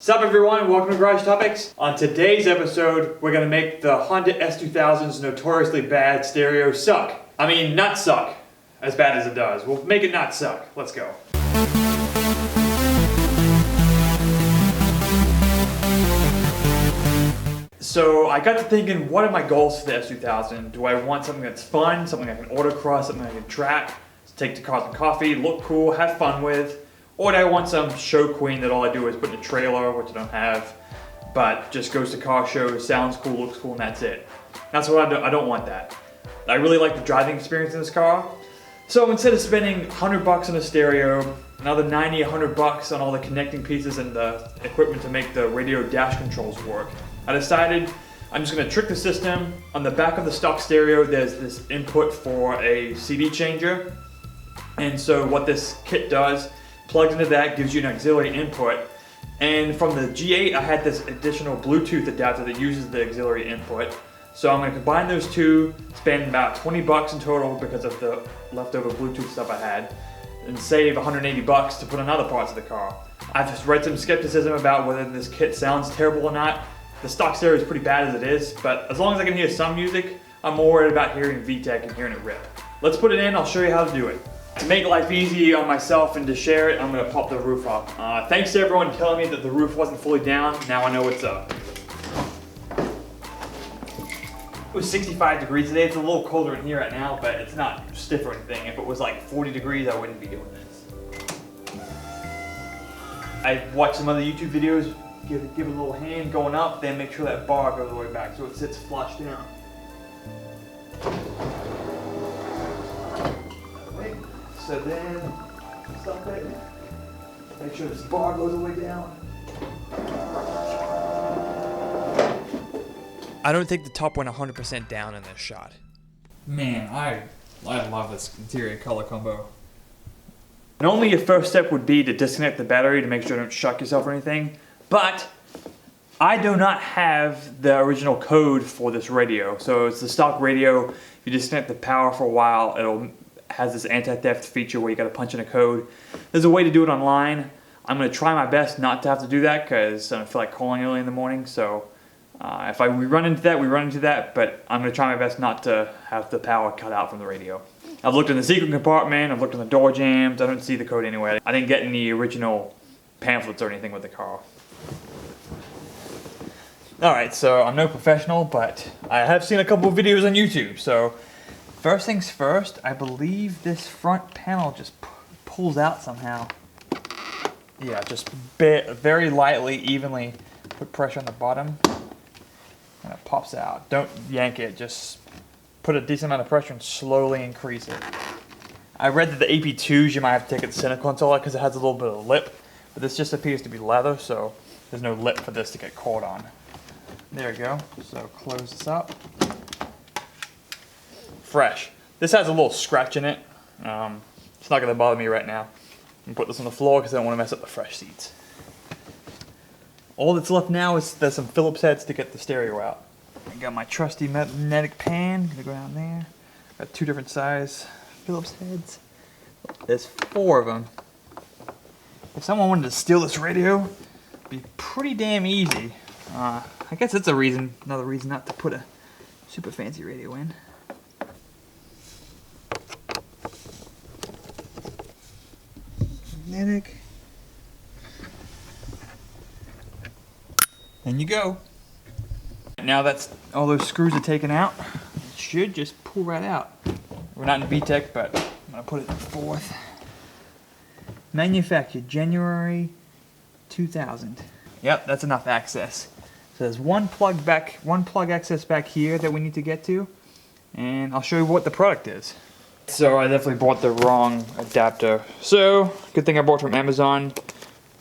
What's up everyone, welcome to Garage Topics. On today's episode, we're going to make the Honda S2000's notoriously bad stereo suck. I mean, not suck, as bad as it does. We'll make it not suck. Let's go. So I got to thinking, what are my goals for the S2000? Do I want something that's fun, something I can autocross, something I can track, take to cars and coffee, look cool, have fun with? Or do I want some show queen that all I do is put in a trailer, which I don't have, but just goes to car shows, sounds cool, looks cool, and that's it. That's what I don't want that. I really like the driving experience in this car. So instead of spending $100 on a stereo, another $90, $100 on all the connecting pieces and the equipment to make the radio dash controls work, I decided I'm just going to trick the system. On the back of the stock stereo, there's this input for a CD changer. And so what this kit does, plugs into that, gives you an auxiliary input. And from the G8, I had this additional Bluetooth adapter that uses the auxiliary input. So I'm going to combine those two, spend about $20 in total because of the leftover Bluetooth stuff I had, and save $180 to put on other parts of the car. I've just read some skepticism about whether this kit sounds terrible or not. The stock stereo is pretty bad as it is, but as long as I can hear some music, I'm more worried about hearing VTEC and hearing it rip. Let's put it in, I'll show you how to do it. To make life easy on myself and to share it, I'm going to pop the roof off. Thanks to everyone telling me that the roof wasn't fully down. Now I know what's up. It was 65 degrees today. It's a little colder in here right now, but it's not stiff or anything. If it was like 40 degrees, I wouldn't be doing this. I watched some other YouTube videos, give it a little hand going up, then make sure that bar goes all the way back so it sits flush down. So then, stop it. Make sure this bar goes all the way down. I don't think the top went 100% down in this shot. Man, I love this interior color combo. Normally your first step would be to disconnect the battery to make sure you don't shock yourself or anything, but I do not have the original code for this radio. So it's the stock radio. If you disconnect the power for a while, it'll has this anti-theft feature where you got to punch in a code. There's a way to do it online. I'm going to try my best not to have to do that because I don't feel like calling early in the morning. So if we run into that, we run into that, but I'm going to try my best not to have the power cut out from the radio. I've looked in the secret compartment, I've looked in the door jams, I don't see the code anywhere. I didn't get any original pamphlets or anything with the car. Alright, so I'm no professional, but I have seen a couple of videos on YouTube, so first things first, I believe this front panel just pulls out somehow. Yeah, just very lightly, evenly put pressure on the bottom, and it pops out. Don't yank it, just put a decent amount of pressure and slowly increase it. I read that the Ep.4s you might have to take it to center console because it has a little bit of lip, but this just appears to be leather, so there's no lip for this to get caught on. There we go, so close this up. Fresh. This has a little scratch in it. It's not going to bother me right now. I'm going to put this on the floor because I don't want to mess up the fresh seats. All that's left now is there's some Phillips heads to get the stereo out. I got my trusty magnetic pan. Going to go down there. Got two different size Phillips heads. There's 4 of them. If someone wanted to steal this radio, it'd be pretty damn easy. I guess that's another reason not to put a super fancy radio in. Magnetic. Then you go. Now that's all those screws are taken out. It should just pull right out. We're not in VTEC, but I'm gonna put it in 4th. Manufactured January 2000. Yep, that's enough access. So there's one plug access back here that we need to get to, and I'll show you what the product is. So I definitely bought the wrong adapter. So, good thing I bought from Amazon.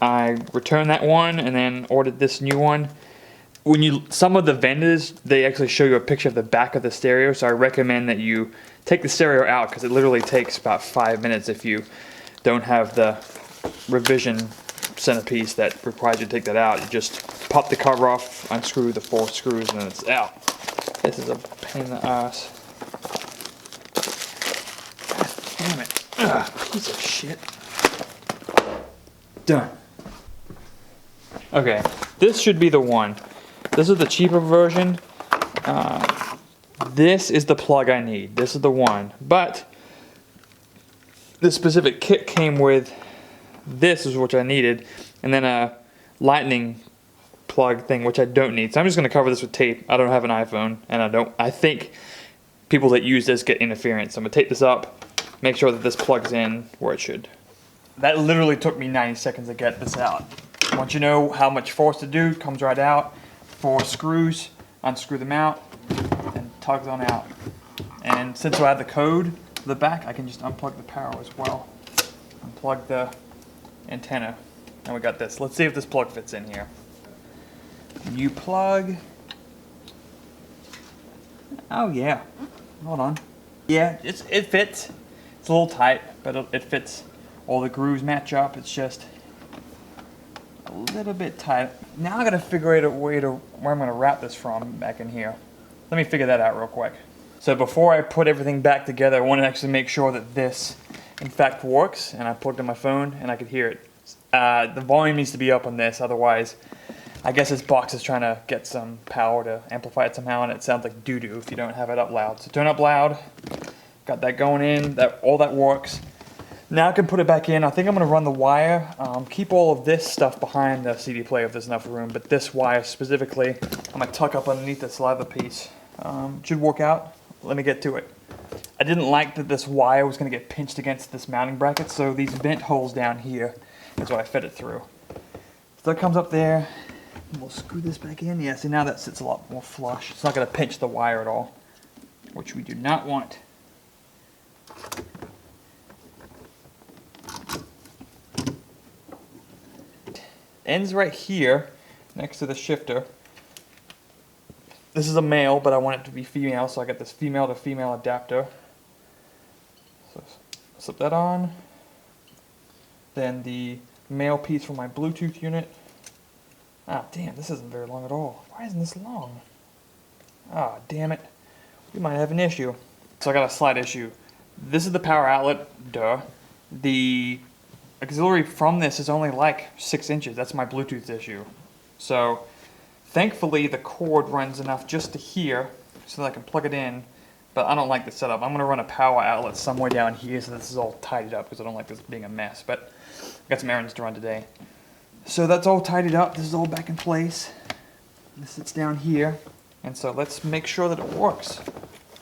I returned that one and then ordered this new one. Some of the vendors, they actually show you a picture of the back of the stereo, so I recommend that you take the stereo out because it literally takes about 5 minutes if you don't have the revision centerpiece that requires you to take that out. You just pop the cover off, unscrew the 4 screws, and then it's out. This is a pain in the ass. Damn it. Ugh, piece of shit. Done. Okay, this should be the one. This is the cheaper version. This is the plug I need. This is the one. But this specific kit came with this is what I needed, and then a lightning plug thing, which I don't need. So I'm just going to cover this with tape. I don't have an iPhone, and I think people that use this get interference. So I'm going to tape this up, make sure that this plugs in where it should. That literally took me 90 seconds to get this out. Once you know how much force to do, it comes right out. 4 screws, unscrew them out, and tugs on out. And since I have the code to the back, I can just unplug the power as well. Unplug the antenna, and we got this. Let's see if this plug fits in here. New plug. Oh yeah, hold on. Yeah, it fits. It's a little tight, but it fits. All the grooves match up. It's just a little bit tight. Now I gotta figure out a way to where I'm gonna wrap this from back in here. Let me figure that out real quick. So before I put everything back together, I want to actually make sure that this in fact works, and I plugged in my phone and I could hear it. The volume needs to be up on this, otherwise I guess this box is trying to get some power to amplify it somehow, and it sounds like doo-doo if you don't have it up loud. So turn up loud, got that going in, all that works. Now I can put it back in. I think I'm going to run the wire, keep all of this stuff behind the CD player if there's enough room, but this wire specifically, I'm going to tuck up underneath this leather piece. Should work out. Let me get to it. I didn't like that this wire was going to get pinched against this mounting bracket, so these vent holes down here is what I fed it through. So that comes up there, and we'll screw this back in. Yeah, see now that sits a lot more flush. It's not going to pinch the wire at all, which we do not want. Ends right here, next to the shifter. This is a male, but I want it to be female, so I got this female to female adapter. So slip that on. Then the male piece for my Bluetooth unit. Ah, damn, this isn't very long at all. Why isn't this long? Ah, damn it. We might have an issue. So I got a slight issue. This is the power outlet, duh. The auxiliary from this is only like 6 inches. That's my Bluetooth issue. So thankfully the cord runs enough just to here so that I can plug it in, but I don't like the setup. I'm going to run a power outlet somewhere down here so this is all tidied up because I don't like this being a mess, but I've got some errands to run today. So that's all tidied up. This is all back in place. This sits down here, and so let's make sure that it works.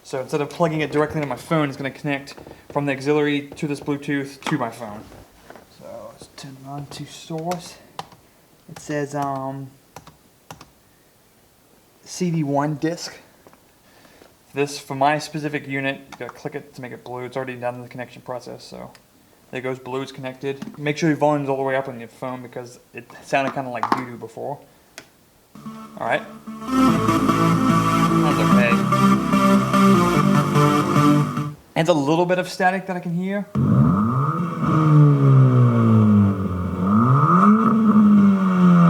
So instead of plugging it directly into my phone, it's going to connect from the auxiliary to this Bluetooth to my phone. So let's turn it on to source. It says CD1 disc. This, for my specific unit, you gotta click it to make it blue. It's already done in the connection process, so there goes blue, it's connected. Make sure your volume's all the way up on your phone because it sounded kind of like doo-doo before. Alright. Sounds okay. And a little bit of static that I can hear.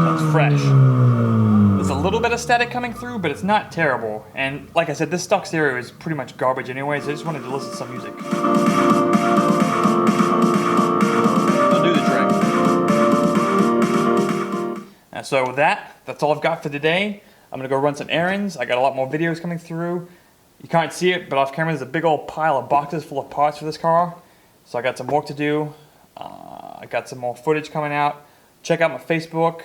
Sounds fresh. There's a little bit of static coming through, but it's not terrible. And like I said, this stock stereo is pretty much garbage anyway, so I just wanted to listen to some music. It'll do the trick. And so with that's all I've got for today. I'm gonna go run some errands. I got a lot more videos coming through. You can't see it, but off camera there's a big old pile of boxes full of parts for this car. So I got some work to do. I got some more footage coming out. Check out my Facebook.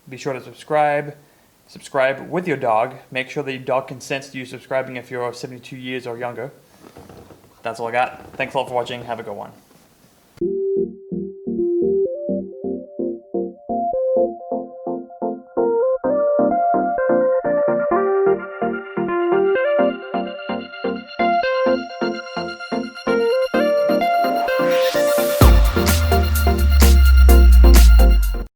Be sure to subscribe. Subscribe with your dog. Make sure that your dog consents to you subscribing if you're 72 years or younger. That's all I got. Thanks a lot for watching. Have a good one.